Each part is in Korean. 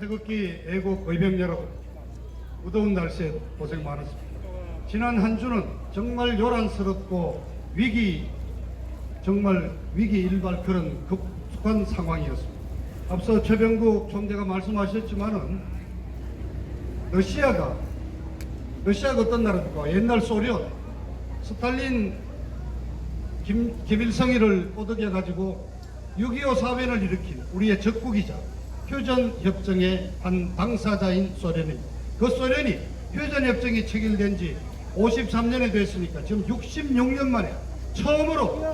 태극기 애국 의병 여러분, 무더운 날씨에 고생 많았습니다. 지난 한 주는 정말 요란스럽고 정말 위기 일발 그런 급속한 상황이었습니다. 앞서 최병국 총재가 말씀하셨지만은 러시아가 어떤 나라입니까? 옛날 소련 스탈린 김일성이를 꼬드겨 가지고 6.25 사변을 일으킨 우리의 적국이자 휴전협정의 한 당사자인 소련입니다. 그 소련이 휴전협정이 체결된 지 53년이 됐으니까 지금 66년 만에 처음으로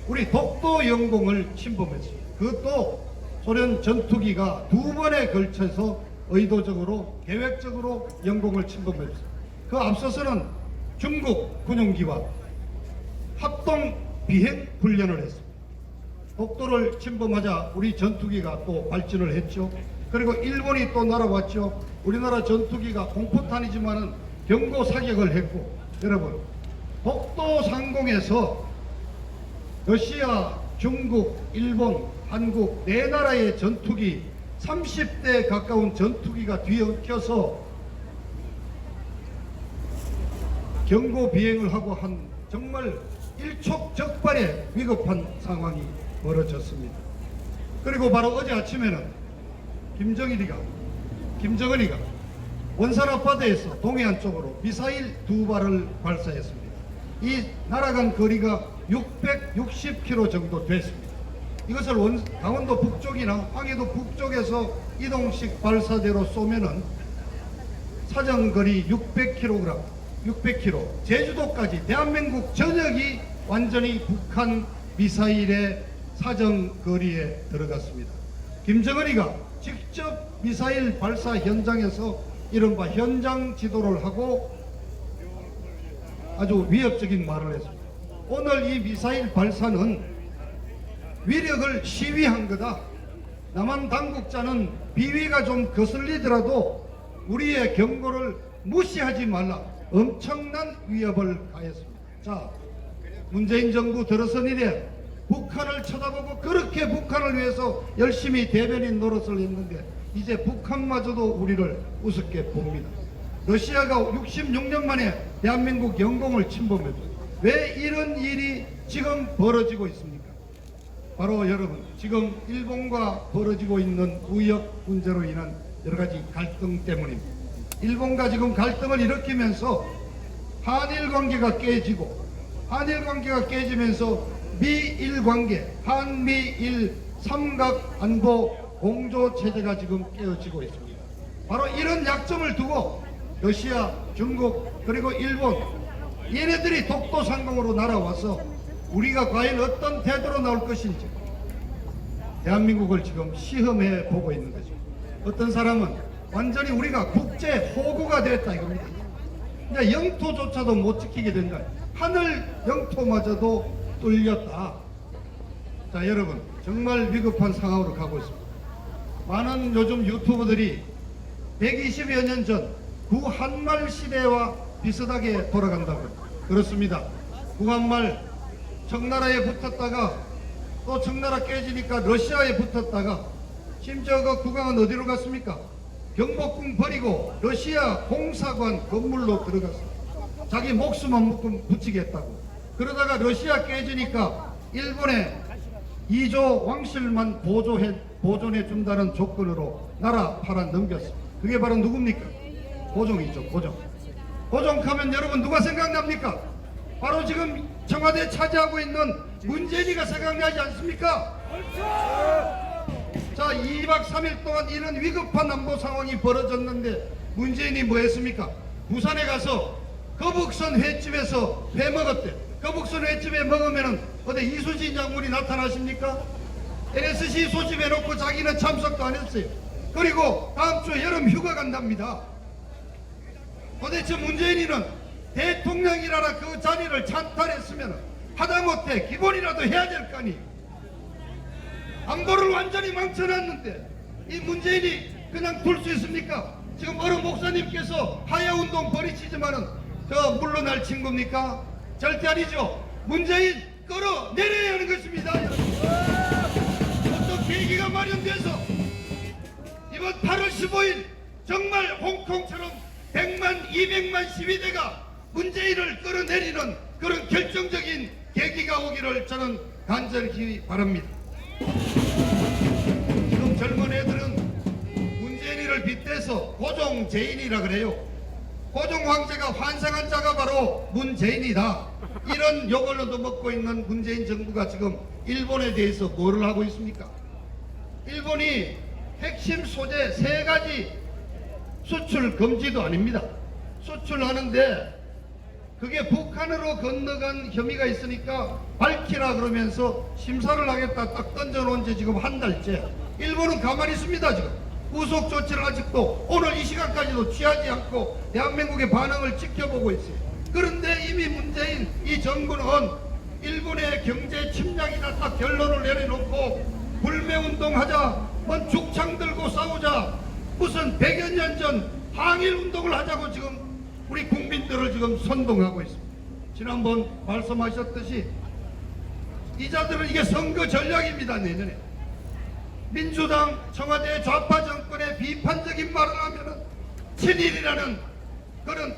우리 독도 영공을 침범했습니다. 그것도 소련 전투기가 두 번에 걸쳐서 의도적으로 계획적으로 영공을 침범했습니다. 그 앞서서는 중국 군용기와 합동 비행 훈련을 했습니다. 독도를 침범하자 우리 전투기가 또 발진을 했죠. 그리고 일본이 또 날아왔죠. 우리나라 전투기가 공포탄이지만은 경고 사격을 했고, 여러분 독도 상공에서 러시아, 중국, 일본, 한국 네 나라의 전투기 30대 가까운 전투기가 뒤엉켜서 경고 비행을 하고 한 정말 일촉즉발의 위급한 상황이 벌어졌습니다. 그리고 바로 어제 아침에는 김정은이가 원산 앞바다에서 동해안 쪽으로 미사일 두 발을 발사했습니다. 이 날아간 거리가 660km 정도 됐습니다. 이것을 강원도 북쪽이나 황해도 북쪽에서 이동식 발사대로 쏘면은 사정거리 600km, 제주도까지 대한민국 전역이 완전히 북한 미사일의 사정거리에 들어갔습니다. 김정은이가 직접 미사일 발사 현장에서 이른바 현장 지도를 하고 아주 위협적인 말을 했습니다. 오늘 이 미사일 발사는 위력을 시위한 거다. 남한 당국자는 비위가 좀 거슬리더라도 우리의 경고를 무시하지 말라. 엄청난 위협을 가했습니다. 자, 문재인 정부 들어선 이래 북한을 쳐다보고 그렇게 북한을 위해서 열심히 대변인 노릇을 했는데 이제 북한마저도 우리를 우습게 봅니다. 러시아가 66년 만에 대한민국 영공을 침범했죠. 왜 이런 일이 지금 벌어지고 있습니까? 바로 여러분, 지금 일본과 벌어지고 있는 무역 문제로 인한 여러 가지 갈등 때문입니다. 일본과 지금 갈등을 일으키면서 한일 관계가 깨지면서 미일 관계, 한미일 삼각 안보 공조 체제가 지금 깨어지고 있습니다. 바로 이런 약점을 두고 러시아, 중국, 그리고 일본, 얘네들이 독도 상공으로 날아와서 우리가 과연 어떤 태도로 나올 것인지 대한민국을 지금 시험해 보고 있는 거죠. 어떤 사람은 완전히 우리가 국제 호구가 됐다 이겁니다. 그냥 영토조차도 못 지키게 된다. 하늘 영토마저도 뚫렸다. 자, 여러분 정말 위급한 상황으로 가고 있습니다. 많은 요즘 유튜버들이 120여 년 전 구한말 시대와 비슷하게 돌아간다고. 그렇습니다. 구한말 청나라에 붙었다가 또 청나라 깨지니까 러시아에 붙었다가 심지어 그 국왕은 어디로 갔습니까? 경복궁 버리고 러시아 공사관 건물로 들어갔습니다. 자기 목숨만 붙이겠다고. 그러다가 러시아 깨지니까 일본에 2조 왕실만 보존해 준다는 조건으로 나라 팔아 넘겼습니다. 그게 바로 누굽니까? 고종이죠. 고종 가면 여러분 누가 생각납니까? 바로 지금 청와대 차지하고 있는 문재인이가 생각나지 않습니까? 자, 2박 3일 동안 이런 위급한 안보 상황이 벌어졌는데 문재인이 뭐 했습니까? 부산에 가서 거북선 횟집에서 회 먹었대. 거북선 횟집에 먹으면은 어디 이수진 장군이 나타나십니까? NSC 소집해놓고 자기는 참석도 안 했어요. 그리고 다음 주에 여름 휴가 간답니다. 도대체 문재인이는 대통령이라나 그 자리를 찬탈했으면 하다못해 기본이라도 해야 될 거 아니. 안보를 완전히 망쳐놨는데 이 문재인이 그냥 둘 수 있습니까? 지금 어느 목사님께서 하야운동 버리시지만은 저 물러날 친구입니까? 절대 아니죠. 문재인 끌어내려야 하는 것입니다. 어떤 계기가 마련돼서 이번 이번 8월 15일 정말 홍콩처럼 100만 200만 시위대가 문재인을 끌어내리는 그런 결정적인 계기가 오기를 저는 간절히 바랍니다. 지금 젊은 애들은 문재인이를 빗대서 고종제인이라 그래요. 고종 황제가 환상한 자가 바로 문재인이다. 이런 욕을도 먹고 있는 문재인 정부가 지금 일본에 대해서 뭐를 하고 있습니까? 일본이 핵심 소재 3가지 수출 금지도 아닙니다. 수출하는데 그게 북한으로 건너간 혐의가 있으니까 밝히라 그러면서 심사를 하겠다 딱 던져놓은 지 지금 한 달째. 일본은 가만히 있습니다. 지금 후속 조치를 아직도 오늘 이 시간까지도 취하지 않고 대한민국의 반응을 지켜보고 있어요. 그런데 이미 문재인 이 정부는 일본의 경제 침략이나 딱 결론을 내려놓고 불매운동하자, 뭔 죽창 들고 싸우자, 무슨 100여 년 전 항일운동을 하자고 지금 우리 국민들을 지금 선동하고 있습니다. 지난번 말씀하셨듯이 이자들은 이게 선거 전략입니다. 내년에 민주당 청와대 좌파 정권의 비판적인 말을 하면은 친일이라는 그런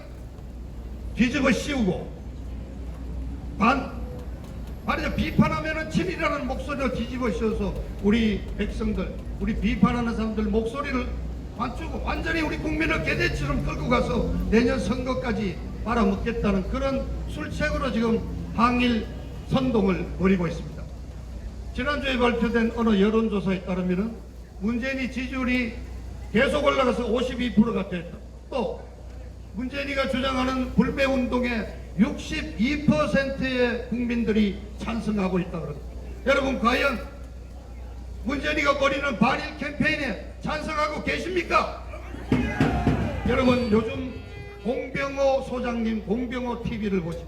뒤집어 씌우고 말이죠. 비판하면은 친일이라는 목소리를 뒤집어 씌워서 우리 백성들, 우리 비판하는 사람들 목소리를 맞추고 완전히 우리 국민을 개대처럼 끌고 가서 내년 선거까지 빨아먹겠다는 그런 술책으로 지금 항일 선동을 벌이고 있습니다. 지난주에 발표된 어느 여론조사에 따르면 문재인이 지지율이 계속 올라가서 52%가 됐다. 또 문재인이가 주장하는 불매운동에 62%의 국민들이 찬성하고 있다 그럽니다. 여러분 과연 문재인이가 벌이는 반일 캠페인에 찬성하고 계십니까? 여러분 요즘 공병호 소장님 공병호 TV를 보시면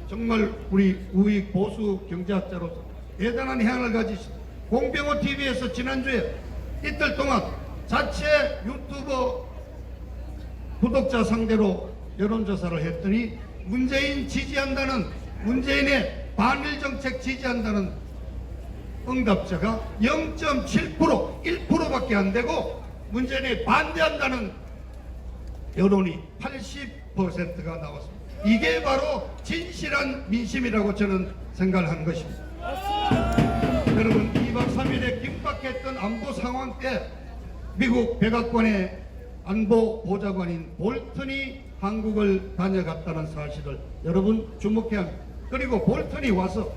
정말 우리 우익 보수 경제학자로서 대단한 향을 가지신 공병호 TV에서 지난주에 이틀 동안 자체 유튜버 구독자 상대로 여론조사를 했더니 문재인 지지한다는, 문재인의 반일 정책 지지한다는 응답자가 0.7%, 1%밖에 안 되고 문재인이 반대한다는 여론이 80%가 나왔습니다. 이게 바로 진실한 민심이라고 저는 생각을 한 것입니다. 여러분 2박 3일에 긴박했던 안보 상황 때 미국 백악관의 안보 보좌관인 볼턴이 한국을 다녀갔다는 사실을 여러분 주목해야 합니다. 그리고 볼턴이 와서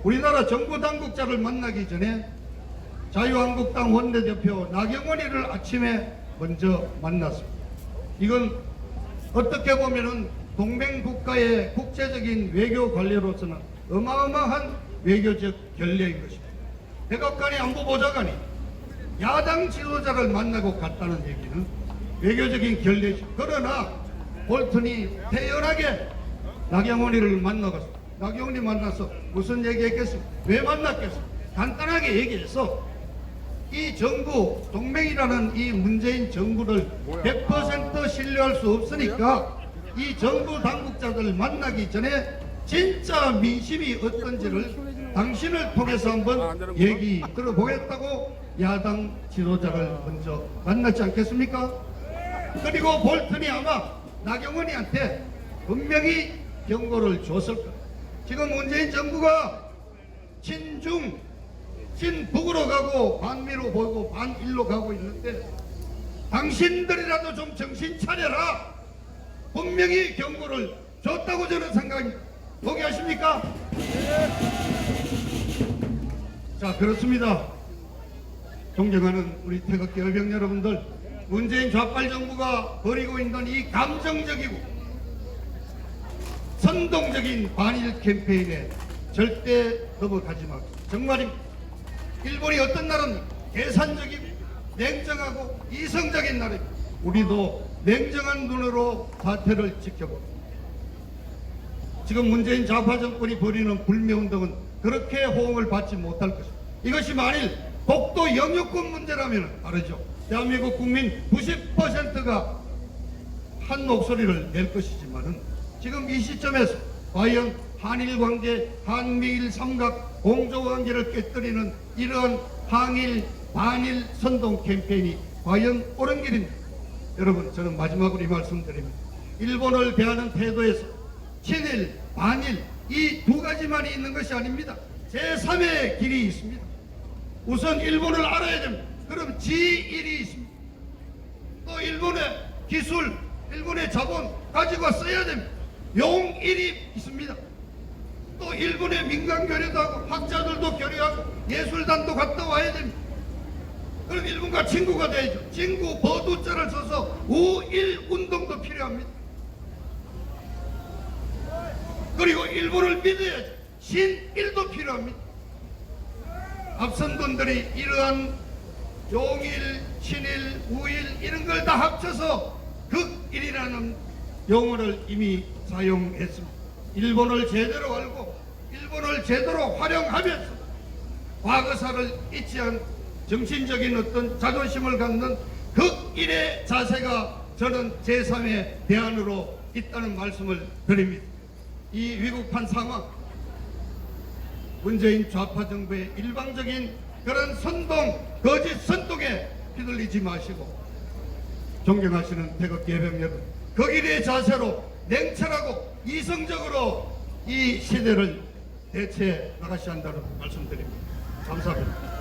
우리나라 정부 당국자를 만나기 전에 자유한국당 원내대표 나경원이를 아침에 먼저 만났습니다. 이건 어떻게 보면은 동맹국가의 국제적인 외교 관례로서는 어마어마한 외교적 결례인 것입니다. 백악관의 안보보좌관이 야당 지도자를 만나고 갔다는 얘기는 외교적인 결례죠. 그러나 볼턴이 태연하게 나경원이를 만나갔습니다. 나경원이 만나서 무슨 얘기했겠습니까? 왜 만났겠습니까? 간단하게 얘기해서 이 정부, 동맹이라는 이 문재인 정부를 100% 신뢰할 수 없으니까 이 정부 당국자들 만나기 전에 진짜 민심이 어떤지를 당신을 통해서 한번 얘기 들어보겠다고 야당 지도자를 먼저 만났지 않겠습니까? 그리고 볼턴이 아마 나경원이한테 분명히 경고를 줬을 거예요. 지금 문재인 정부가 친중, 친북으로 가고 반미로 보고 반일로 가고 있는데 당신들이라도 좀 정신 차려라. 분명히 경고를 줬다고 저는 생각합니다. 동의하십니까? 자, 그렇습니다. 존경하는 우리 태극기 의병 여러분들, 문재인 좌빨 정부가 벌이고 있는 이 감정적이고 선동적인 반일 캠페인에 절대 넘어가지 마. 정말입니다. 일본이 어떤 나라입니까? 계산적이고 냉정하고 이성적인 나라입니다. 우리도 냉정한 눈으로 사태를 지켜봅니다. 지금 문재인 좌파 정권이 벌이는 불매운동은 그렇게 호응을 받지 못할 것입니다. 이것이 만일 독도 영유권 문제라면 다르죠. 대한민국 국민 90%가 한 목소리를 낼 것이지만은 지금 이 시점에서 과연 한일 관계, 한미일 삼각 공조 관계를 깨뜨리는 이러한 항일 반일 선동 캠페인이 과연 옳은 길입니다. 여러분, 저는 마지막으로 이 말씀드립니다. 일본을 대하는 태도에서 친일, 반일 이 두 가지만이 있는 것이 아닙니다. 제3의 길이 있습니다. 우선 일본을 알아야 됩니다. 그럼 지1이 있습니다. 또 일본의 기술, 일본의 자본 가지고 써야 됩니다. 용1이 있습니다. 또 일본의 민간 교류도 하고 학자들도 교류하고 예술단도 갔다 와야 됩니다. 그럼 일본과 친구가 되야죠. 친구 버두자를 써서 우일 운동도 필요합니다. 그리고 일본을 믿어야죠. 신일도 필요합니다. 앞선 분들이 이러한 용일, 친일, 우일 이런 걸 다 합쳐서 극일이라는 용어를 이미 사용했습니다. 일본을 제대로 알고 일본을 제대로 활용하면서 과거사를 잊지 않은 정신적인 어떤 자존심을 갖는 극일의 자세가 저는 제3의 대안으로 있다는 말씀을 드립니다. 이 위급한 상황, 문재인 좌파 정부의 일방적인 그런 선동, 거짓 선동에 휘둘리지 마시고 존경하시는 태극기 해병 여러분, 극일의 자세로 냉철하고 이성적으로 이 시대를 대체해 나가셔야 한다는 말씀드립니다. 감사합니다.